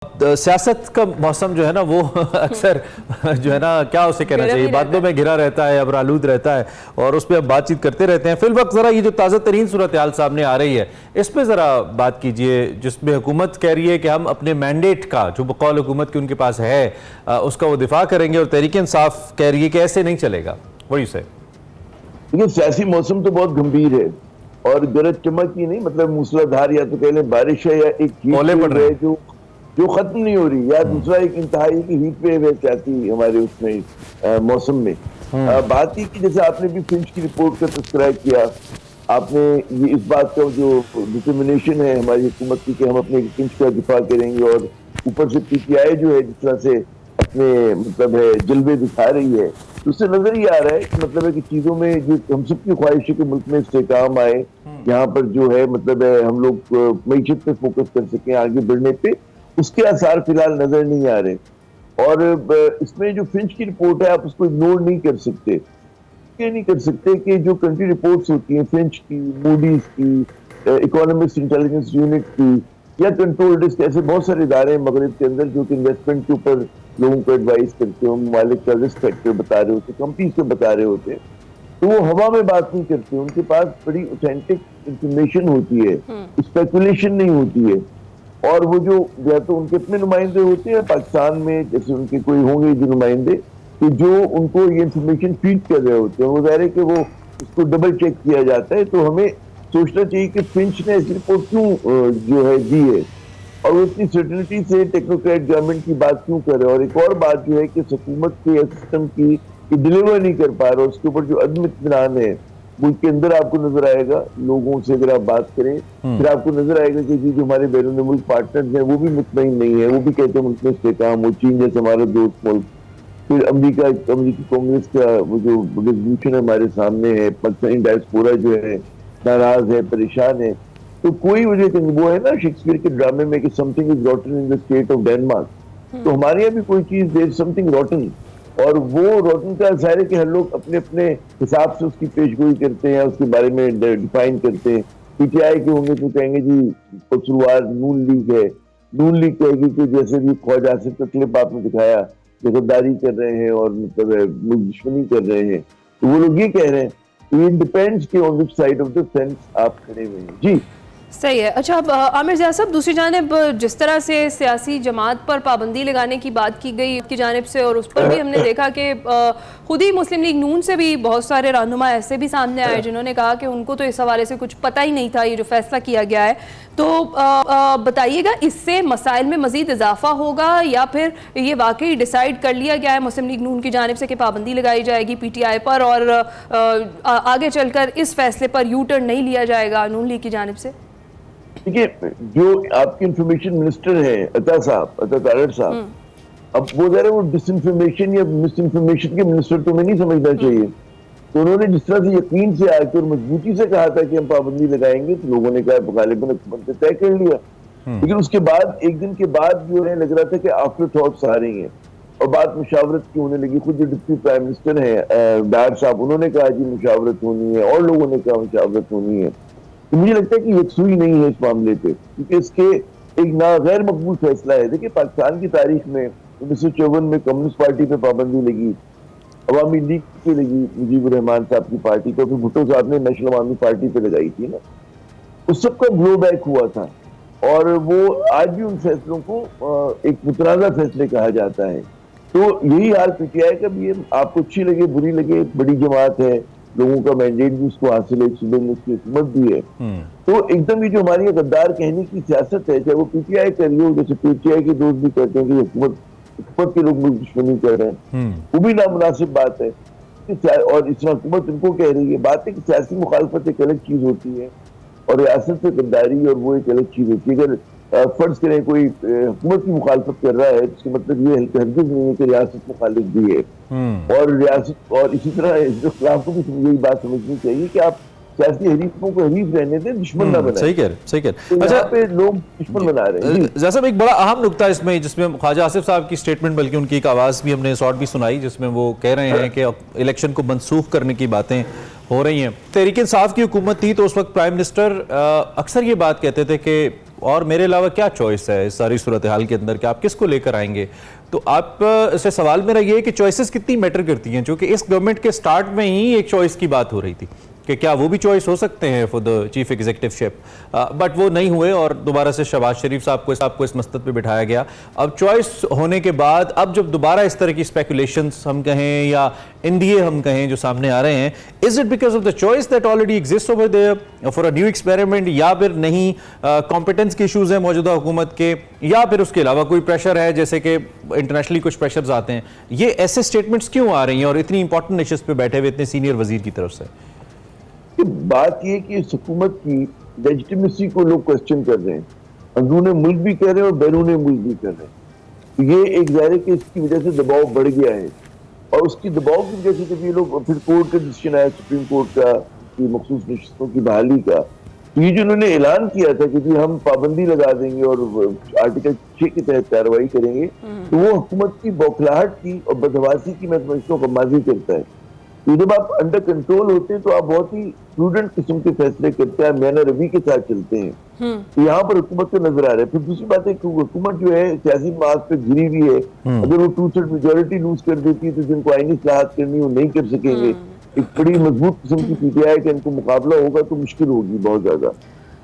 सियासत का मौसम जो है ना वो अक्सर जो है ना क्या उसे कहना चाहिए, बादलों में घिरा रहता है, अबरालूद रहता है और उस पर अब बातचीत करते रहते हैं। फिल वक्त ज़रा ये जो ताज़ा तरीन सूरत हाल सामने आ रही है इस पर ज़रा बात कीजिए, जिसमें हुकूमत कह रही है कि हम अपने मैंडेट का जो बकौल हुकूमत की उनके पास है उसका वो दिफा करेंगे, और तहरीक इंसाफ कह रही है कि ऐसे नहीं चलेगा। वही से देखिए, सियासी मौसम तो बहुत गंभीर है और गरज चमक ही नहीं, मतलब मूसलाधार या तो कह लें बारिश है या एक ओले पड़ रहे है जो खत्म नहीं हो रही, या दूसरा एक इंतहाई की हीट वेव है सियासी हमारे उसमें मौसम में। बात ही कि जैसे आपने भी फिंच की रिपोर्ट का तस्करा किया, आपने ये इस बात का जो डिटर्मिनेशन है हमारी हुकूमत की कि हम अपने फिंच का दिफा करेंगे, और ऊपर से पीटीआई जो है जिस तरह से अपने मतलब है जलवे दिखा रही है, तो उससे नजर ही आ रहा है कि मतलब है कि चीजों में जो हम सबकी ख्वाहिश है कि मुल्क में इस्तेहकाम आए, यहाँ पर जो है मतलब है हम लोग मईशत पे फोकस कर सकें, आगे बढ़ने पे उसके आसार फिलहाल नजर नहीं आ रहे। और इसमें जो फिंच की रिपोर्ट है आप उसको इग्नोर नहीं कर सकते, ये नहीं कर सकते कि जो कंट्री रिपोर्ट्स होती हैं फिंच की, मूडीज की, इकोनॉमिक्स इंटेलिजेंस यूनिट की, या कंट्रोल रिस्क, ऐसे बहुत सारे इदारे हैं मगरब के अंदर जो कि इन्वेस्टमेंट के ऊपर लोगों को एडवाइस करते हो, ममालिक का रिस्क फैक्टर बता रहे होते, कंपनीज को बता रहे होते, तो वो हवा में बात नहीं करते, उनके पास बड़ी ऑथेंटिक इंफॉर्मेशन होती है, स्पेकुलेशन नहीं होती है। और वो जो या तो उनके अपने नुमाइंदे होते हैं पाकिस्तान में, जैसे उनके कोई होंगे जो नुमाइंदे कि जो उनको ये इंफॉर्मेशन फीड कर रहे होते हैं, वो ज़ाहिर है कि वो उसको डबल चेक किया जाता है। तो हमें सोचना चाहिए कि फिंच ने ऐसी रिपोर्ट क्यों जो है दी है, और वो इतनी सर्टिनिटी से टेक्नोक्रेट गवर्नमेंट की बात क्यों कर रहे हैं। और एक और बात जो है कि हुकूमत के सिस्टम की डिलीवर नहीं कर पा रहा, उसके ऊपर जो अदम इत्मीनान है मुल्क के अंदर आपको नजर आएगा। लोगों से अगर आप बात करें फिर आपको नजर आएगा कि जो हमारे बैरून मुल्क पार्टनर्स हैं वो भी मुतमईन नहीं है, वो भी कहते हैं मुल्क में इस्तेहकाम हो, चीन जैसे हमारा दोस्त मुल्क, फिर अमरीकी कांग्रेस का वो जो रेजोल्यूशन हमारे सामने है, पाकिस्तानी डायस्पोरा जो है नाराज है, परेशान है। तो कोई वजह नहीं, वो है ना शेक्सपियर के ड्रामे में कि something is रॉटन in the state of Denmark, तो हमारे यहाँ भी कोई चीज देयर समथिंग रॉटन, और वो रोटन का असर है कि हर लोग अपने अपने हिसाब से उसकी पेशगोई करते हैं, उसके बारे में डिफाइन करते हैं। पीटीआई के होंगे तो कहेंगे जी कसूरवार नून लीग है, नून लीग कहेगी कि जैसे भी ख्वाजा आसिफ का क्लिप आपने दिखाया कि गद्दारी कर रहे हैं और मतलब मुल्क दुश्मनी कर रहे हैं, तो वो लोग ये कह रहे हैं। इट डिपेंड्स कि on which side of the fence आप खड़े हुए हैं। जी सही है। अच्छा, अब आमिर ज़िया साहब, दूसरी जानिब जिस तरह से सियासी जमात पर पाबंदी लगाने की बात की गई की जानिब से, और उस पर भी हमने देखा कि खुद ही मुस्लिम लीग नून से भी बहुत सारे रहनुमा ऐसे भी सामने आए जिन्होंने कहा कि उनको तो इस हवाले से कुछ पता ही नहीं था ये जो फैसला किया गया है। तो बताइएगा, इससे मसाइल में मजीद इजाफा होगा या फिर ये वाकई डिसाइड कर लिया गया है मुस्लिम लीग नून की जानिब से कि पाबंदी लगाई जाएगी पीटीआई पर, और आगे चलकर इस फैसले पर यू टर्न नहीं लिया जाएगा नून लीग की जानिब से? देखिए, जो आपके इंफॉर्मेशन मिनिस्टर है अता तारड़ साहब, अब वो जरा वो डिसइंफॉर्मेशन या मिस इन्फॉर्मेशन के मिनिस्टर तो मैं नहीं समझना चाहिए। तो उन्होंने जिस तरह से यकीन से आकर मजबूती से कहा था कि हम पाबंदी लगाएंगे, तो लोगों ने कहा गालिबन हुकूमत ने तय कर लिया। लेकिन उसके बाद एक दिन के बाद जो है लग रहा था कि आफ्टर थॉट्स आ रही हैं और बात मुशावरत की होने लगी। खुद जो डिप्टी प्राइम मिनिस्टर है डार साहब, उन्होंने कहा जी मुशावरत होनी है, और लोगों ने कहा मुशावरत होनी है। तो मुझे लगता है कि यकसुई नहीं है इस मामले पे, क्योंकि इसके एक ना गैर मकबूल फैसला है। देखिए, पाकिस्तान की तारीख में 1954 में कम्युनिस्ट पार्टी पे पाबंदी लगी, अवामी लीग पे लगी मुजीबुर रहमान साहब की पार्टी को, फिर भुट्टो साहब ने नेशनल अवामी पार्टी पे लगाई थी ना, उस सबका ब्लो बैक हुआ था। और वो आज भी उन फैसलों को एक मुतनाज़ा फैसले कहा जाता है। तो यही हाल पीटीआई का भी है, आपको अच्छी लगे बुरी लगे, बड़ी जमात है, लोगों का मैंडेट भी उसको हासिल है, सूबे में उसकी हुकूमत भी है। तो एकदम ये जो हमारी गद्दार कहने की सियासत है, चाहे वो पीटीआई कर रही हो, जैसे पीटीआई के दोस्त भी कहते हैं कि हुकूमत के लोग मुल्क दुश्मनी कर रहे हैं, वो भी नामुनासिब बात है। और इस हुकूमत उनको कह रही है, बात है कि सियासी मुखालफत एक अलग चीज होती है और रियासत से गद्दारी और वो एक अलग चीज होती है। अगर फर्ज करें कोई हुकूमत की मुखालफत कर रहा है, इसका मतलब ये हरगिज़ नहीं है कि रियासत मुखालिफ भी है। और रियासत और इसी तरह जो खिलाफ को भी यही बात समझनी चाहिए कि आप सियासी हरीफों को हरीफ रहने दें, दुश्मन ना बनाएं। सही कह रहे। तो अच्छा, पे लोग दुश्मन बना रहे हैं। जैसा एक बड़ा अहम नुकता इसमें, जिसमें ख्वाजा आसिफ साहब की स्टेटमेंट, बल्कि उनकी एक आवाज़ भी हमने शॉर्ट भी सुनाई, जिसमें वो कह रहे हैं कि इलेक्शन को मनसूख करने की बातें हो रही हैं। तहरीक इंसाफ की हुकूमत थी तो उस वक्त प्राइम मिनिस्टर अक्सर ये बात कहते थे कि और मेरे अलावा क्या चॉइस है इस सारी सूरत हाल के अंदर कि आप किसको लेकर आएंगे? तो आप से सवाल मेरा ये है कि चॉइसेस कितनी मैटर करती हैं, क्योंकि इस गवर्नमेंट के स्टार्ट में ही एक चॉइस की बात हो रही थी कि क्या वो भी चॉइस हो सकते हैं फॉर द चीफ एग्जीक्यूटिवशिप, बट वो नहीं हुए और दोबारा से शहबाज शरीफ साहब को इस मस्तक पे बिठाया गया। अब चॉइस होने के बाद अब जब दोबारा इस तरह की स्पेकुलेशंस हम कहें या इंडिया हम कहें जो सामने आ रहे हैं, is it because of the choice that already exist over there for a new experiment, या फिर नहीं कॉम्पिटेंस के इशूज हैं मौजूदा हुकूमत के, या फिर उसके अलावा कोई प्रेशर है जैसे कि इंटरनेशनली कुछ प्रेशर्स आते हैं? ये ऐसे स्टेटमेंट्स क्यों आ रही हैं और इतनी इंपॉर्टेंट इश्यूज पे बैठे हुए इतने सीनियर वजीर की तरफ से? बात ये कि इस हुकूमत की लेजिटिमेसी को लोग क्वेश्चन कर रहे हैं, अंदरूने मुल्क भी कर रहे हैं और बैरूने मुल्क भी कर रहे हैं। तो ये एक ज़ाहिर है कि इसकी वजह से दबाव बढ़ गया है, और उसकी दबाव की वजह से जब ये लोग फिर कोर्ट का डिसीजन आया सुप्रीम कोर्ट का कि मखसूस नशिस्तों की बहाली का, तो ये जो उन्होंने ऐलान किया था कि जी हम पाबंदी लगा देंगे और आर्टिकल 6 के तहत कार्रवाई करेंगे, तो वो हुकूमत की बौखलाहट की और बदहवासी की मैं समझता हूँ कमाजी करता है। तो जब आप अंडर कंट्रोल होते हैं तो आप बहुत ही प्रूडेंट किस्म के फैसले करते हैं, मैंने रवि के साथ चलते हैं। तो यहाँ पर हुकूमत को नजर आ रहा है। फिर दूसरी बात है, हुकूमत जो है सियासी मार्ग पे घिरी हुई है, अगर वो 2/3 मेजोरिटी लूज कर देती है तो जिनको आईनी इस्लाहात करनी वो नहीं कर सकेंगे। एक बड़ी मजबूत किस्म की पीटीआई का इनको मुकाबला होगा तो मुश्किल होगी बहुत ज्यादा।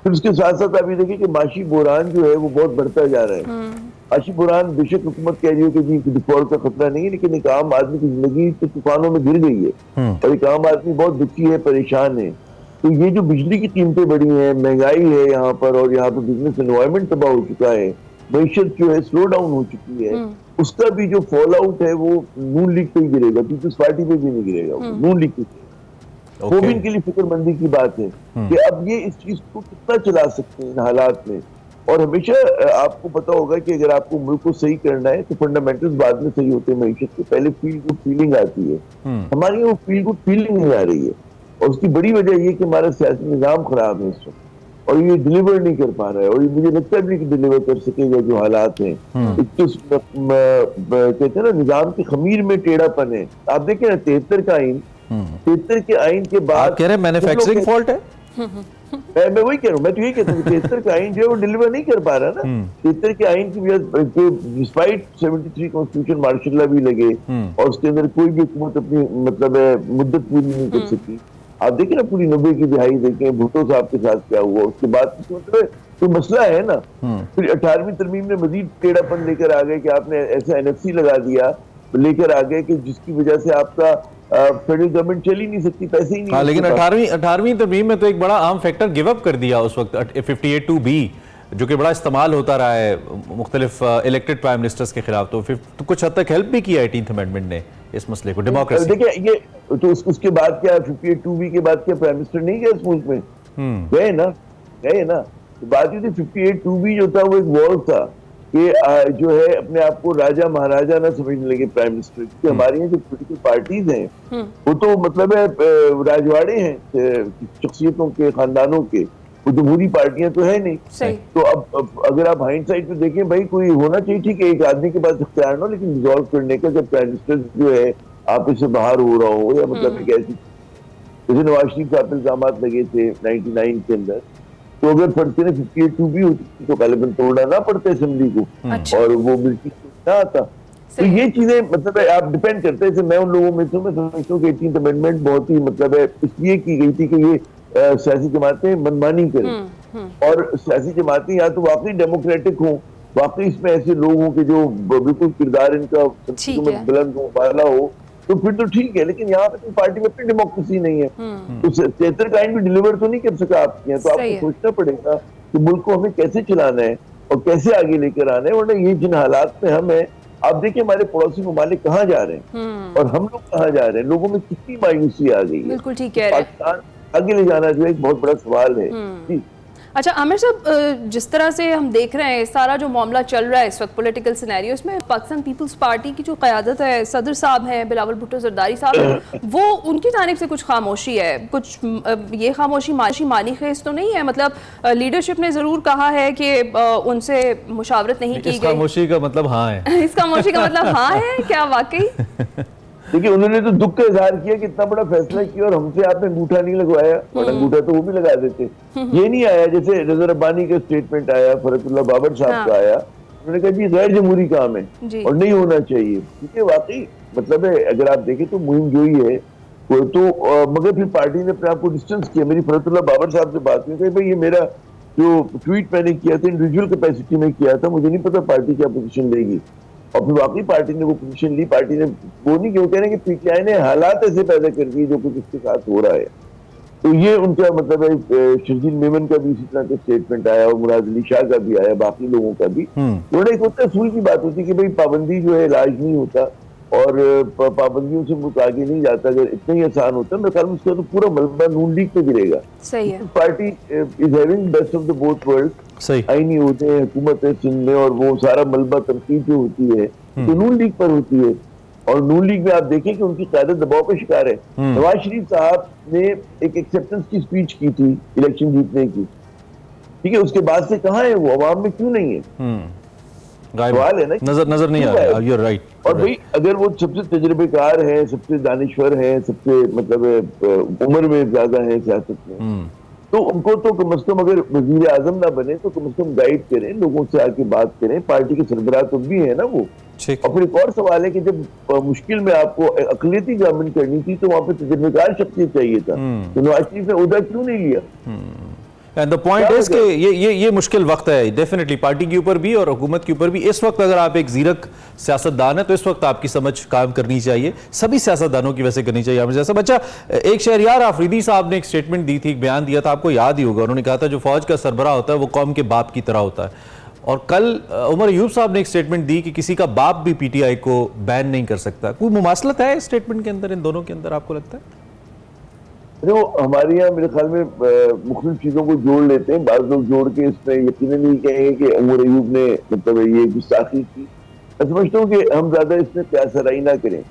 फिर उसके साथ साथ आप ये देखिए कि माशी बुहरान जो है वो बहुत बढ़ता जा रहा है। माशी बुहरान बेशक हुकूमत कह रही है कि जी डिफॉल्ट का खतरा नहीं है, लेकिन एक आम आदमी की जिंदगी तो तूफानों में गिर गई है और एक आम आदमी बहुत दुखी है, परेशान है। तो ये जो बिजली की कीमतें बढ़ी हैं, महंगाई है यहाँ पर, और यहाँ पर बिजनेस एनवायरमेंट तबाह हो चुका है, मईशत जो है स्लो डाउन हो चुकी है, उसका भी जो फॉल आउट है वो नून लीग पे ही गिरेगा, पीपल्स पार्टी पे भी नहीं गिरेगा, नून लीग पे। वो भी इनके लिए फिक्रमंदी की बात है कि अब ये इस चीज को कितना चला सकते हैं इन हालात में। और हमेशा आपको पता होगा कि अगर आपको मुल्क को सही करना है तो फंडामेंटल्स बाद में सही होते हैं मईशत के, पहले फील गुड फीलिंग आती है। हमारी वो फील गुड फीलिंग नहीं आ रही है, और उसकी बड़ी वजह ये कि हमारा सियासी निजाम खराब है इस वक्त, और ये डिलीवर नहीं कर पा रहा है, और ये मुझे लगता भी नहीं कि डिलीवर कर सकेगा जो हालात हैं। कहते हैं ना निजाम की खमीर में टेढ़ापन है। आप देखें ना 73 का आइन, 73 के आइन के बाद आप कह रहे हैं मैन्युफैक्चरिंग फॉल्ट है? मैं वही कह रहा हूँ, मैं तो यही कहता हूँ 73 का आइन जो है वो डिलीवर नहीं कर पा रहा ना। 73 के आइन की डिस्पाइट 73 कॉन्स्टिट्यूशन मार्शल लॉ भी लगे और उसके अंदर कोई भी हुकूमत अपनी मतलब मुद्दत पूरी नहीं कर सकी। आप देखें ना पूरी 90 की दिहाई देखें भुट्टो साहब के साथ क्या हुआ, उसके बाद मतलब तो मसला है ना। फिर 18वीं तरमीम में मजीद टेढ़ापन लेकर आ गए कि आपने ऐसा एनएफसी लगा दिया, लेकर आ गए कि जिसकी वजह से आपका फेडरल गवर्नमेंट चल ही नहीं सकती, पैसे ही नहीं। हाँ, लेकिन 18वीं तरमीम में तो एक बड़ा अहम फैक्टर गिव अप कर दिया उस वक्त 58(2)B, जो कि बड़ा इस्तेमाल होता रहा है मुख्तलिफ इलेक्टेड प्राइम मिनिस्टर्स के खिलाफ, तो कुछ हद तक हेल्प भी किया 18th अमेंडमेंट ने इस मसले को, डेमोक्रेसी। देखिए ये तो उसके बाद क्या 58(2)B के बाद क्या प्राइम मिनिस्टर नहीं गया इस मुल्क में? गए ना। तो बात ये थी 58(2)B जो था वो एक वॉर था कि जो है अपने आप को राजा महाराजा ना समझने लगे प्राइम मिनिस्टर, क्योंकि हमारे यहाँ जो पोलिटिकल पार्टीज हैं वो तो मतलब है राजवाड़े हैं शख्सियतों के, खानदानों के, वो जमहूरी पार्टियां तो है नहीं। तो अब अगर आप हाइंडसाइड पे देखें भाई कोई होना चाहिए, ठीक है एक आदमी के पास इख्तियार ना, लेकिन रिजॉल्व करने का जब प्राइम मिनिस्टर जो है आप इससे बाहर हो रहा हो, या मतलब एक ऐसी जैसे नवाज शरीफ साहब इल्जाम लगे थे 99 के अंदर, तो अगर फर्ज करें 58(2)B होती तो गालिबन तोड़ना ना पड़ता असेंबली को और वो मिलती ना आता। तो ये चीजें मतलब है आप डिपेंड करते हैं। मैं उन लोगों में से मैं समझता हूँ कि 18th अमेंडमेंट बहुत ही मतलब है इसलिए की गई थी कि ये सियासी जमातें मनमानी करें, और सियासी जमातें या तो वाकई डेमोक्रेटिक हो, वाकई इसमें ऐसे लोग हों कि जो बिल्कुल किरदार इनका बुलंद हो, वाला हो, तो फिर तो ठीक है। लेकिन यहाँ पे तो पार्टी में अपनी डेमोक्रेसी नहीं है, तो 73 का आइन भी डिलीवर तो नहीं कर सका आपके यहाँ, तो आपको सोचना पड़ेगा कि मुल्क को हमें कैसे चलाना है और कैसे आगे लेकर आना है, वरना ये जिन हालात में हम हैं, आप देखिए हमारे पड़ोसी ममालिक कहाँ जा रहे हैं और हम लोग कहाँ जा रहे हैं, लोगों में कितनी मायूसी आ गई है। बिल्कुल ठीक कह रहे हैं। पाकिस्तान आगे ले जाना जो है एक बहुत बड़ा सवाल है। जी अच्छा आमिर साहब, जिस तरह से हम देख रहे हैं सारा जो मामला चल रहा है इस वक्त पॉलिटिकल सिनेरियो, इसमें पाकिस्तान पीपल्स पार्टी की जो क़यादत है, सदर साहब हैं बिलावल भुट्टो जरदारी साहब, वो उनकी जानिब से कुछ खामोशी है, कुछ ये खामोशी मानी खेज तो नहीं है? मतलब लीडरशिप ने ज़रूर कहा है कि उनसे मुशावरत नहीं की गई। खामोशी का मतलब हाँ है। इस खामोशी का मतलब हाँ है क्या वाकई? देखिए उन्होंने तो दुख का इजहार किया कि इतना बड़ा फैसला किया और हमसे आपने अंगूठा नहीं लगवाया, और अंगूठा तो वो भी लगा देते। ये नहीं आया जैसे रज़ा रब्बानी का स्टेटमेंट आया, फरतुल्लाह बाबर साहब का आया, उन्होंने कहा जी गैर जमहूरी काम है और नहीं होना चाहिए। क्योंकि वाकई मतलब है अगर आप देखें तो मुहिम जो ही है वो तो मगर फिर पार्टी ने अपने आप को डिस्टेंस किया। मेरी फरतुल्लाह बाबर साहब से बात हुई, भाई ये मेरा जो ट्वीट मैंने किया था इंडिविजुअल कैपेसिटी में किया था, मुझे नहीं पता पार्टी क्या पोजीशन लेगी। और फिर वाकई पार्टी ने वो पोजीशन ली। पार्टी ने वो नहीं क्यों कह रहे कि पीटीआई ने हालात ऐसे पैदा कर दिए जो कुछ इसके साथ हो रहा है। तो ये उनका मतलब है। शर्जील मेमन का भी इसी तरह का स्टेटमेंट आया और मुराद अली शाह का भी आया, बाकी लोगों का भी। थोड़ा एक होता है असूल की बात होती है कि भाई पाबंदी जो है इलाज नहीं होता और पाबंदियों से मुल्क आगे नहीं जाता। अगर इतना ही आसान होता मेरे ख्याल में उसका तो पूरा मलबा नून लीग पे गिरेगा। सही है। Party is having best of the both world. सही आईनी होते हैं, हुकूमत है सिंध में, और वो सारा मलबा तनकीद जो होती है तो नून लीग पर होती है। और नून लीग में आप देखें कि उनकी क़यादत दबाव का शिकार है। नवाज शरीफ साहब ने एक एक्सेप्टेंस की स्पीच की थी इलेक्शन जीतने की, ठीक है, उसके बाद से कहाँ है वो, अवाम में क्यों नहीं है? सवाल है ना, नजर नहीं आ रहा। You are right. और भाई अगर वो सबसे तजुर्बेकार है, सबसे दानिश्वर है, सबसे मतलब उम्र में ज्यादा है सियासत में, तो उनको तो कम से कम अगर वजीर आजम ना बने तो कम से कम गाइड करें, लोगों से आके बात करें। पार्टी के सरबराह तो भी है ना वो। और फिर एक और सवाल है कि जब मुश्किल में आपको अक़लियती गवर्नमेंट करनी थी तो वहां पे तजुर्बेकार शख्सियत चाहिए था, तो नवाज शरीफ ने उहदा क्यों नहीं लिया? एंड द पॉइंट इज कि ये मुश्किल वक्त है डेफिनेटली पार्टी के ऊपर भी और हुकूमत के ऊपर भी। इस वक्त अगर आप एक जीरक सियासतदान है तो इस वक्त आपकी समझ काम करनी चाहिए, सभी सियासतदानों की वैसे करनी चाहिए। जैसा बच्चा एक शहरियार आफरीदी साहब ने एक स्टेटमेंट दी थी, एक बयान दिया था, आपको याद ही होगा। उन्होंने कहा था जो फौज का सरबराह होता है वो कौम के बाप की तरह होता है। और कल उमर अयूब साहब ने एक स्टेटमेंट दी कि किसी का बाप भी पीटीआई को बैन नहीं कर सकता। कोई मुमासलत है स्टेटमेंट के अंदर, इन दोनों के अंदर, आपको लगता है? जो हमारे यहाँ मेरे ख्याल में मुख्तलिफ चीजों को जोड़ लेते हैं। बाज़ लोग जोड़ के इसमें यकीनन नहीं कहेंगे कि उमर अयूब ने मतलब ये गुस्ताखी की। मैं समझता हूँ कि हम ज्यादा इसमें प्यासराई ना करें।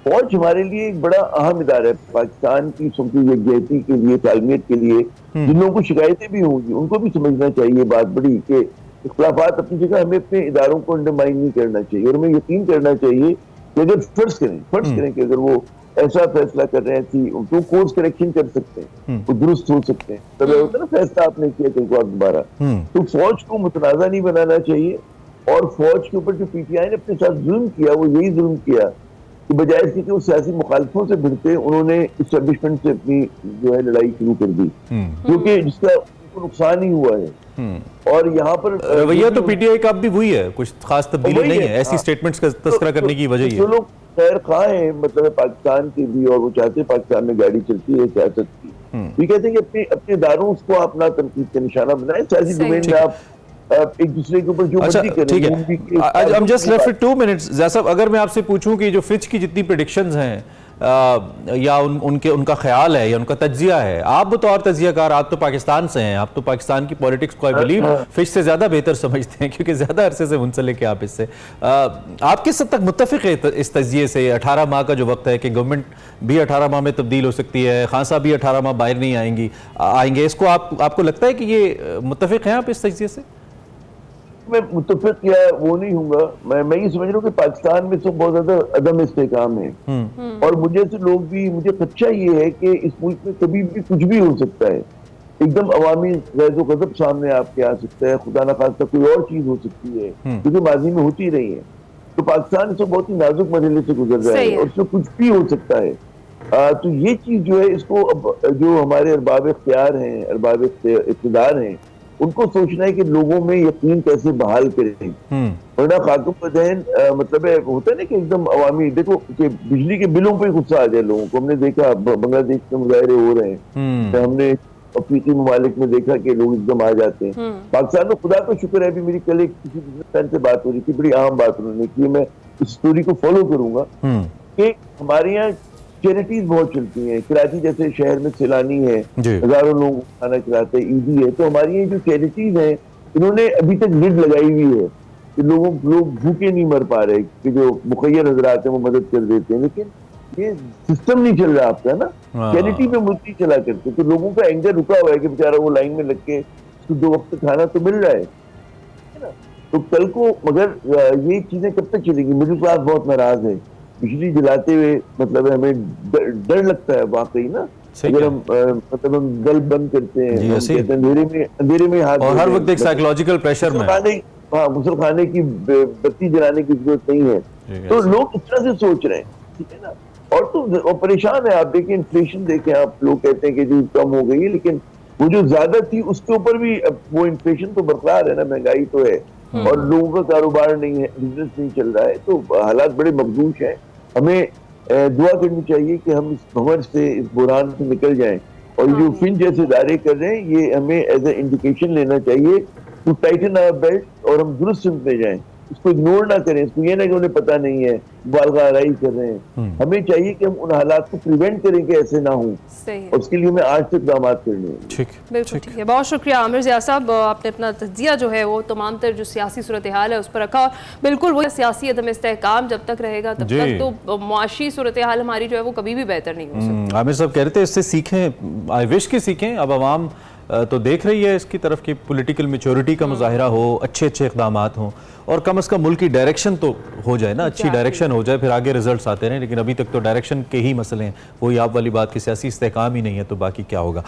फौज हमारे लिए एक बड़ा अहम इदारा है, पाकिस्तान की सबकी यकजहती के लिए, तालमियत के लिए। जिन लोगों को शिकायतें भी होंगी उनको भी समझना चाहिए बात बड़ी कि इख्तिलाफात अपनी जगह, हमें अपने इदारों को अंडरमाइन नहीं करना चाहिए। और हमें यकीन करना चाहिए कि अगर फर्ज करें कि अगर वो ऐसा फैसला कर रहे हैं तो कोर्स करेक्शन कर सकते हैं, वो दुरुस्त हो सकते हैं। तब होता है ना फैसला आपने किया कल को आप दोबारा, तो फौज को मुतनाज़ा नहीं बनाना चाहिए। और फौज के ऊपर जो पीटीआई ने अपने साथ जुल्म किया वो यही जुल्म किया कि बजाय इसके कि वो सियासी मुखालिफों से भिड़ते, उन्होंने इस्टेब्लिशमेंट से अपनी जो है लड़ाई शुरू कर दी, जो कि जिसका उनको नुकसान ही हुआ है। और यहाँ पर रवैया तो पीटीआई का अब भी वही है, कुछ खास तब्दीली नहीं है। ऐसी स्टेटमेंट्स का तस्करा करने की वजह जो लोग खैर खा है मतलब पाकिस्तान के भी, और वो चाहते हैं पाकिस्तान में गाड़ी चलती है सियासत की, ये कहते हैं कि अपने इदारों को आप ना तनकीद का निशाना बनाए। सियासी डोमेन में आप एक दूसरे के ऊपर जो मर्जी करें। ठीक है, I am just left with 2 minutes. जैसा अगर मैं आपसे पूछूं कि जो फिच की जितनी प्रेडिक्शंस हैं या उनका ख्याल है या उनका तज्जिया है, आप बतौर तज्जियाकार, आप तो पाकिस्तान से हैं, आप तो पाकिस्तान की पॉलिटिक्स को आई बिलीव फिश से ज्यादा बेहतर समझते हैं क्योंकि ज्यादा अरसे से मुंसलिक है आप इससे। आप किस हद तक मुत्तफिक है इस तज्जिए से? 18 माह का जो वक्त है कि गवर्नमेंट भी 18 माह में तब्दील हो सकती है, खान साहब भी 18 माह बाहर नहीं आएंगे, इसको आपको लगता है कि ये मुत्तफिक हैं आप इस तज्जिए से? मैं मुत्तफिक या वो नहीं हूँगा। मैं ये समझ रहा हूँ कि पाकिस्तान में तो बहुत ज्यादा अदम इस्तेकाम है, और मुझे से लोग भी, मुझे खदशा ये है कि इस मुल्क में कभी भी कुछ भी हो सकता है। एकदम अवामी गैज़ो गज़ब सामने आपके आ सकता है, खुदा न खास्ता कोई और चीज हो सकती है, क्योंकि माजी में होती रही है। तो पाकिस्तान इसमें बहुत ही नाजुक मरहले से गुजर रहा है और इसमें कुछ भी हो सकता है। तो ये चीज जो है, इसको अब जो हमारे अरबाब इख्तियार हैं, अरबाब इख्तिदार हैं, उनको सोचना है कि लोगों में यकीन कैसे बहाल करें। वरना खाकुम बदहन मतलब होता है ना कि एकदम अवामी, देखो कि बिजली के बिलों पे गुस्सा आ जाए लोगों को। हमने देखा बांग्लादेश में मुजाहरे हो रहे हैं, तो हमने अफ्रीकी ममालिक में देखा कि लोग एकदम आ जाते हैं। पाकिस्तान में खुदा का शुक्र है, अभी मेरी कल एक किसी बिजनेसमैन से बात हो रही थी, बड़ी अहम बात उन्होंने की, मैं इस स्टोरी को फॉलो करूंगा कि हमारे यहाँ चैरिटीज बहुत चलती हैं। कराची जैसे शहर में सैलानी है, हजारों लोग खाना खिलाते हैं, ईदी है, तो हमारी ये जो चैरिटीज हैं इन्होंने अभी तक लिड लगाई हुई है कि लोग भूखे नहीं मर पा रहे, कि जो मुखैर हजरात हैं वो मदद कर देते हैं, लेकिन ये सिस्टम नहीं चल रहा आपका ना, चैरिटी पे मुल्क नहीं चला करते, तो लोगों का एंगर रुका हुआ है कि बेचारा वो लाइन में लग के उसको 2 वक्त खाना तो मिल रहा है ना। तो कल को मगर ये चीजें कब तक चलेगी? मिडिल क्लास बहुत नाराज है, बिजली जलाते हुए मतलब हमें डर लगता है वाकई ना। सही अगर कहा। हम मतलब हम बल्ब बंद करते हैं, जी, हम ऐसे ही। कहते हैं अंधेरे में हाथ और हर धोते वक्त एक हैं। साइकोलॉजिकल प्रेशर में। हाँ, गुसल खाने की बत्ती जलाने की जरूरत नहीं है। ठीक तो है। लोग इस तरह से सोच रहे हैं, ठीक है ना। और परेशान है। आप देखिए इन्फ्लेशन देखें, आप लोग कहते हैं कि जी कम हो गई है, लेकिन वो जो ज्यादा थी उसके ऊपर भी अब वो इन्फ्लेशन तो बरकरार है ना, महंगाई तो है और लोगों का कारोबार नहीं है, बिजनेस नहीं चल रहा है, तो हालात बड़े मखदूश हैं। हमें दुआ करनी चाहिए कि हम इस भंवर से, इस बुरान से निकल जाएं। और ये जो फिन जैसे इदारे कर रहे हैं, ये हमें एज ए इंडिकेशन लेना चाहिए टू टाइटन आवर बेल्ट और हम दुरुस्त में जाएं। इसको इग्नोर ना करें, इसको ये ना कि उन्हें पता नहीं है, बालगाराई कर रहे हैं। हमें चाहिए कि हम उन हालात को प्रिवेंट करें कि ऐसे ना हो, सही है। और उसके लिए हमें आज से इक़दाम करने होंगे। ठीक। बिल्कुल ठीक है। बहुत शुक्रिया आमिर ज़िया साहब, आपने अपना तज्जिया जो है वो तमाम तर जो सियासी सूरत हाल है उस पर रखा। और बिल्कुल वो सियासी अदम इस्तेहकाम जब तक रहेगा तब जी। तक तो मुआशी सूरत हाल हमारी जो है वो कभी भी बेहतर नहीं हो सकती। आमिर साहब कह रहे थे इससे सीखें, आई विश की सीखें। अब आवाम तो देख रही है इसकी तरफ की पॉलिटिकल मैच्योरिटी का मुजाहिरा हो, अच्छे अच्छे इक़दामात हों और कम से कम मुल्क की डायरेक्शन तो हो जाए ना, अच्छी डायरेक्शन हो जाए, फिर आगे रिजल्ट्स आते रहें। लेकिन अभी तक तो डायरेक्शन के ही मसले हैं, वही आप वाली बात की सियासी इस्तेहकाम ही नहीं है, तो बाकी क्या होगा।